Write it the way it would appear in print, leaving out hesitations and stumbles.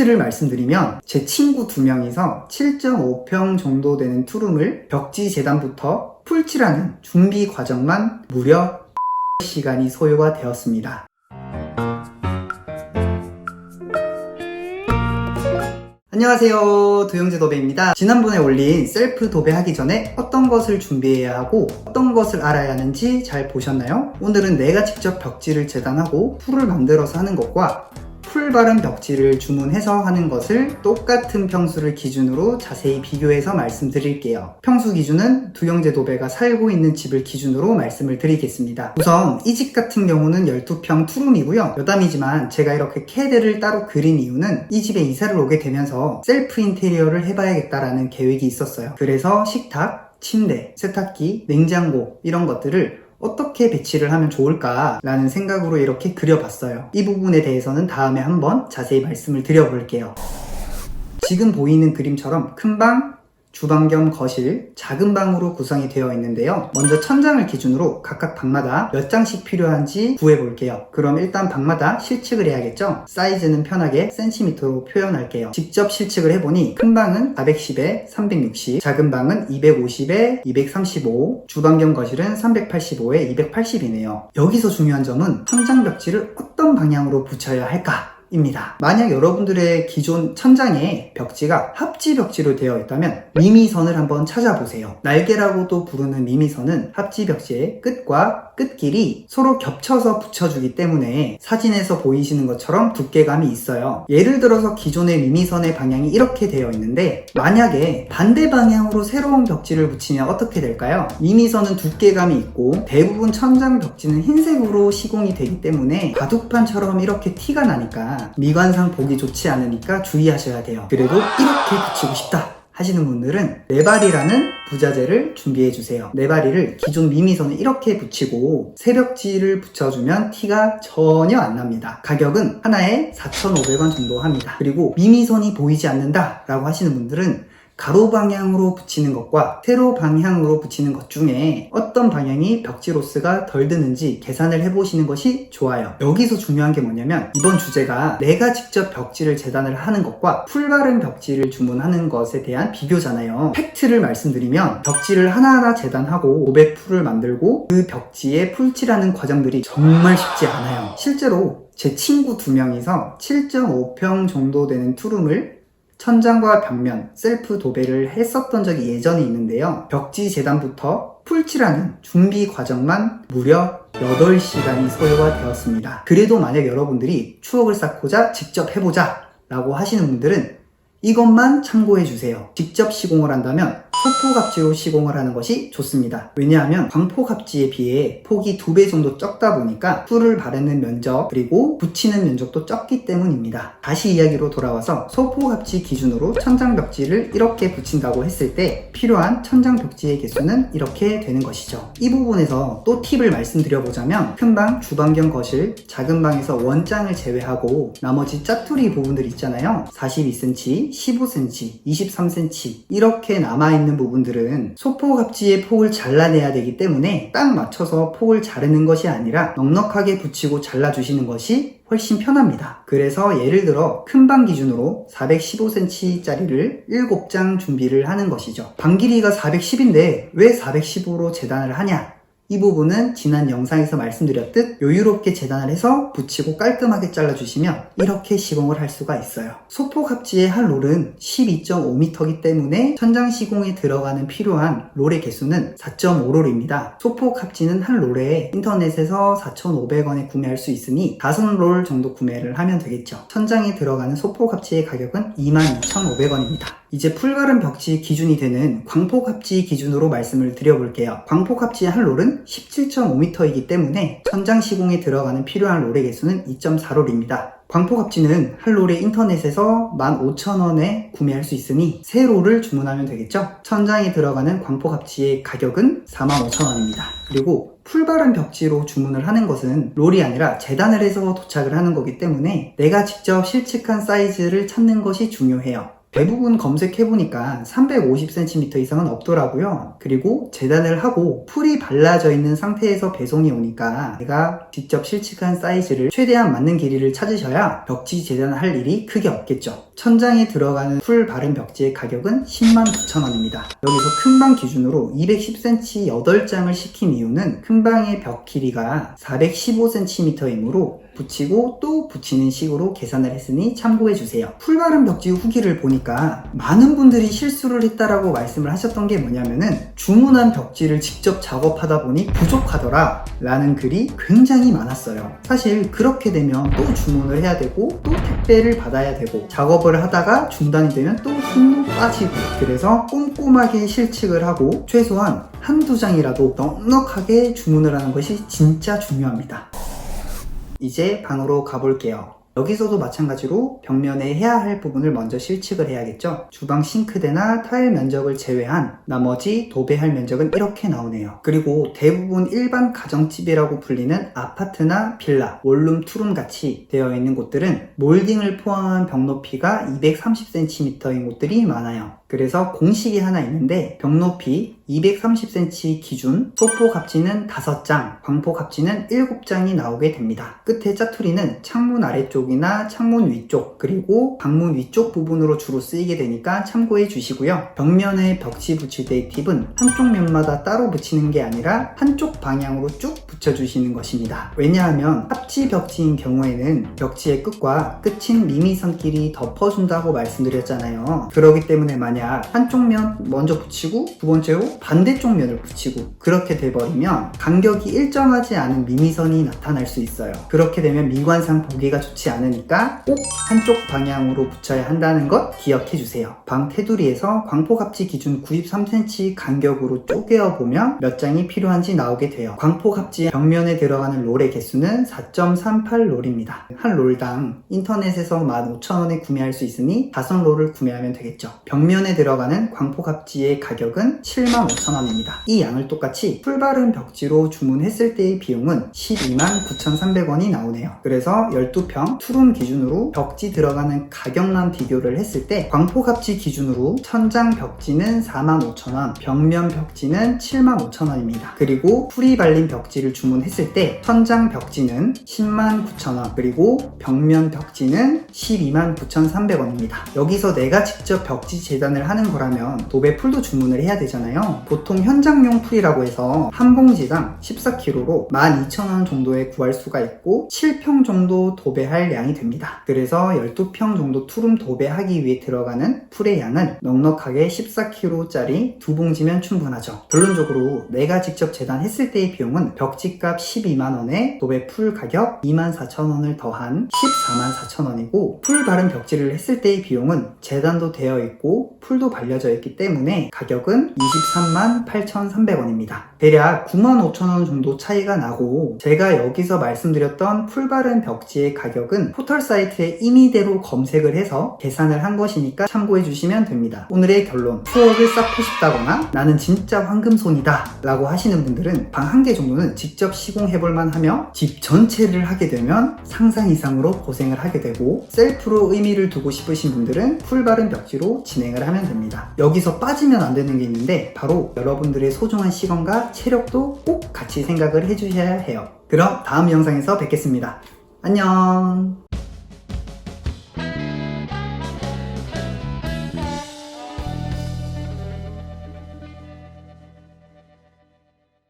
팩트를 말씀드리면 제 친구 2명이서 7.5평 정도 되는 투룸을 벽지 재단부터 풀칠하는 준비 과정만 무려 시간이 소요가 되었습니다. 안녕하세요, 도영재 도배입니다. 지난번에 올린 셀프 도배하기 전에 어떤 것을 준비해야 하고 어떤 것을 알아야 하는지 잘 보셨나요? 오늘은 내가 직접 벽지를 재단하고 풀을 만들어서 하는 것과 풀 바른 벽지를 주문해서 하는 것을 똑같은 평수를 기준으로 자세히 비교해서 말씀드릴게요. 평수 기준은 도영재 도배가 살고 있는 집을 기준으로 말씀을 드리겠습니다. 우선 이 집 같은 경우는 12평 투룸이고요. 여담이지만 제가 이렇게 캐드를 따로 그린 이유는 이 집에 이사를 오게 되면서 셀프 인테리어를 해봐야겠다라는 계획이 있었어요. 그래서 식탁, 침대, 세탁기, 냉장고 이런 것들을 어떻게 배치를 하면 좋을까 라는 생각으로 이렇게 그려봤어요. 이 부분에 대해서는 다음에 한번 자세히 말씀을 드려볼게요. 지금 보이는 그림처럼 큰 방, 주방 겸 거실, 작은 방으로 구성이 되어 있는데요. 먼저 천장을 기준으로 각각 방마다 몇 장씩 필요한지 구해볼게요. 그럼 일단 방마다 실측을 해야겠죠? 사이즈는 편하게 센티미터로 표현할게요. 직접 실측을 해보니 큰 방은 410에 360, 작은 방은 250에 235, 주방 겸 거실은 385에 280이네요. 여기서 중요한 점은 천장 벽지를 어떤 방향으로 붙여야 할까? 입니다. 만약 여러분들의 기존 천장에 벽지가 합지 벽지로 되어 있다면 미미선을 한번 찾아보세요. 날개라고도 부르는 미미선은 합지 벽지의 끝과 끝길이 서로 겹쳐서 붙여주기 때문에 사진에서 보이시는 것처럼 두께감이 있어요. 예를 들어서 기존의 미미선의 방향이 이렇게 되어 있는데 만약에 반대 방향으로 새로운 벽지를 붙이면 어떻게 될까요? 미미선은 두께감이 있고 대부분 천장 벽지는 흰색으로 시공이 되기 때문에 바둑판처럼 이렇게 티가 나니까 미관상 보기 좋지 않으니까 주의하셔야 돼요. 그래도 이렇게 붙이고 싶다 하시는 분들은 네바리라는 부자재를 준비해주세요. 네바리를 기존 미미선에 이렇게 붙이고 새벽지를 붙여주면 티가 전혀 안 납니다. 가격은 하나에 4,500원 정도 합니다. 그리고 미미선이 보이지 않는다 라고 하시는 분들은 가로 방향으로 붙이는 것과 세로 방향으로 붙이는 것 중에 어떤 방향이 벽지 로스가 덜 드는지 계산을 해보시는 것이 좋아요. 여기서 중요한 게 뭐냐면 이번 주제가 내가 직접 벽지를 재단을 하는 것과 풀 바른 벽지를 주문하는 것에 대한 비교잖아요. 팩트를 말씀드리면 벽지를 하나하나 재단하고 500풀을 만들고 그 벽지에 풀칠하는 과정들이 정말 쉽지 않아요. 실제로 제 친구 2명이서 7.5평 정도 되는 투룸을 천장과 벽면, 셀프 도배를 했었던 적이 예전에 있는데요. 벽지 재단부터 풀칠하는 준비 과정만 무려 8시간이 소요가 되었습니다. 그래도 만약 여러분들이 추억을 쌓고자 직접 해보자 라고 하시는 분들은 이것만 참고해주세요. 직접 시공을 한다면 소포갑지로 시공을 하는 것이 좋습니다. 왜냐하면 광포갑지에 비해 폭이 2배 정도 적다 보니까 풀을 바르는 면적 그리고 붙이는 면적도 적기 때문입니다. 다시 이야기로 돌아와서 소포갑지 기준으로 천장벽지를 이렇게 붙인다고 했을 때 필요한 천장벽지의 개수는 이렇게 되는 것이죠. 이 부분에서 또 팁을 말씀드려보자면 큰방, 주방 겸 거실, 작은 방에서 원장을 제외하고 나머지 짜투리 부분들 있잖아요. 42cm, 15cm, 23cm 이렇게 남아있는 부분들은 소포갑지의 폭을 잘라내야 되기 때문에 딱 맞춰서 폭을 자르는 것이 아니라 넉넉하게 붙이고 잘라주시는 것이 훨씬 편합니다. 그래서 예를 들어 큰 방 기준으로 415cm 짜리를 7장 준비를 하는 것이죠. 방 길이가 410인데 왜 415로 재단을 하냐? 이 부분은 지난 영상에서 말씀드렸듯 여유롭게 재단을 해서 붙이고 깔끔하게 잘라주시면 이렇게 시공을 할 수가 있어요. 소포갑지의 한 롤은 12.5m이기 때문에 천장 시공에 들어가는 필요한 롤의 개수는 4.5롤입니다. 소포갑지는 한 롤에 인터넷에서 4,500원에 구매할 수 있으니 5롤 정도 구매를 하면 되겠죠. 천장에 들어가는 소포갑지의 가격은 22,500원입니다. 이제 풀바른 벽지 기준이 되는 광포갑지 기준으로 말씀을 드려볼게요. 광포갑지의 한 롤은 17.5m이기 때문에 천장 시공에 들어가는 필요한 롤의 개수는 2.4롤입니다. 광포갑지는 한 롤에 인터넷에서 15,000원에 구매할 수 있으니 세 롤을 주문하면 되겠죠? 천장에 들어가는 광포갑지의 가격은 45,000원입니다. 그리고 풀바른 벽지로 주문을 하는 것은 롤이 아니라 재단을 해서 도착을 하는 거기 때문에 내가 직접 실측한 사이즈를 찾는 것이 중요해요. 대부분 검색해보니까 350cm 이상은 없더라고요. 그리고 재단을 하고 풀이 발라져 있는 상태에서 배송이 오니까 제가 직접 실측한 사이즈를 최대한 맞는 길이를 찾으셔야 벽지 재단을 할 일이 크게 없겠죠. 천장에 들어가는 풀 바른 벽지의 가격은 109,000원입니다. 여기서 큰방 기준으로 210cm 8장을 시킨 이유는 큰방의 벽 길이가 415cm이므로 붙이고 또 붙이는 식으로 계산을 했으니 참고해주세요. 풀바른 벽지 후기를 보니까 많은 분들이 실수를 했다라고 말씀을 하셨던 게 뭐냐면은 주문한 벽지를 직접 작업하다 보니 부족하더라 라는 글이 굉장히 많았어요. 사실 그렇게 되면 또 주문을 해야 되고 또 택배를 받아야 되고 작업을 하다가 중단이 되면 또 힘도 빠지고, 그래서 꼼꼼하게 실측을 하고 최소한 한두 장이라도 넉넉하게 주문을 하는 것이 진짜 중요합니다. 이제 방으로 가볼게요. 여기서도 마찬가지로 벽면에 해야 할 부분을 먼저 실측을 해야겠죠. 주방 싱크대나 타일 면적을 제외한 나머지 도배할 면적은 이렇게 나오네요. 그리고 대부분 일반 가정집이라고 불리는 아파트나 빌라, 원룸, 투룸 같이 되어 있는 곳들은 몰딩을 포함한 벽 높이가 230cm인 곳들이 많아요. 그래서 공식이 하나 있는데 벽 높이 230cm 기준 소포 갑지는 5장, 광포 갑지는 7장이 나오게 됩니다. 끝에 짜투리는 창문 아래쪽이나 창문 위쪽, 그리고 방문 위쪽 부분으로 주로 쓰이게 되니까 참고해 주시고요. 벽면에 벽지 붙일 때의 팁은 한쪽 면마다 따로 붙이는 게 아니라 한쪽 방향으로 쭉 붙여주시는 것입니다. 왜냐하면 합지 벽지인 경우에는 벽지의 끝과 끝인 미미선끼리 덮어준다고 말씀드렸잖아요. 그렇기 때문에 만약 한쪽 면 먼저 붙이고 두 번째로 반대쪽 면을 붙이고 그렇게 돼버리면 간격이 일정하지 않은 미미선이 나타날 수 있어요. 그렇게 되면 미관상 보기가 좋지 않으니까 꼭 한쪽 방향으로 붙여야 한다는 것 기억해 주세요. 방 테두리에서 광포 갑지 기준 93cm 간격으로 쪼개어 보면 몇 장이 필요한지 나오게 돼요. 광포 갑지 벽면에 들어가는 롤의 개수는 4.38롤입니다. 한 롤당 인터넷에서 15,000원에 구매할 수 있으니 5롤을 구매하면 되겠죠. 벽면에 들어가는 광포 갑지의 가격은 75,000원입니다. 이 양을 똑같이 풀바른 벽지로 주문했을 때의 비용은 129,300원이 나오네요. 그래서 12평 투룸 기준으로 벽지 들어가는 가격만 비교를 했을 때 광포 갑지 기준으로 천장 벽지는 45,000원, 벽면 벽지는 75,000원입니다. 그리고 풀이 발린 벽지를 주문했을 때 천장 벽지는 109,000원, 그리고 벽면 벽지는 129,300원입니다. 여기서 내가 직접 벽지 재단을 하는 거라면 도배 풀도 주문을 해야 되잖아요. 보통 현장용 풀이라고 해서 한 봉지당 14kg로 12,000원 정도에 구할 수가 있고 7평 정도 도배할 양이 됩니다. 그래서 12평 정도 투룸 도배하기 위해 들어가는 풀의 양은 넉넉하게 14kg짜리 두 봉지면 충분하죠. 결론적으로 내가 직접 재단했을 때의 비용은 벽지값 12만원에 도배 풀 가격 24,000원을 더한 144,000원이고 풀 바른 벽지를 했을 때의 비용은 재단도 되어 있고 풀도 발려져 있기 때문에 가격은 238,300원입니다. 대략 95,000원 정도 차이가 나고 제가 여기서 말씀드렸던 풀 바른 벽지의 가격은 포털 사이트에 임의대로 검색을 해서 계산을 한 것이니까 참고해 주시면 됩니다. 오늘의 결론, 추억을 쌓고 싶다거나 나는 진짜 황금손이다 라고 하시는 분들은 방 한 개 정도는 직접 시공해볼만 하며 집 전체를 하게 되면 상상 이상으로 고생을 하게 되고 셀프로 의미를 두고 싶으신 분들은 풀 바른 벽지로 진행을 하면 됩니다. 여기서 빠지면 안 되는 게 있는데 바로 여러분들의 소중한 시간과 체력도 꼭 같이 생각을 해주셔야 해요. 그럼 다음 영상에서 뵙겠습니다. 안녕.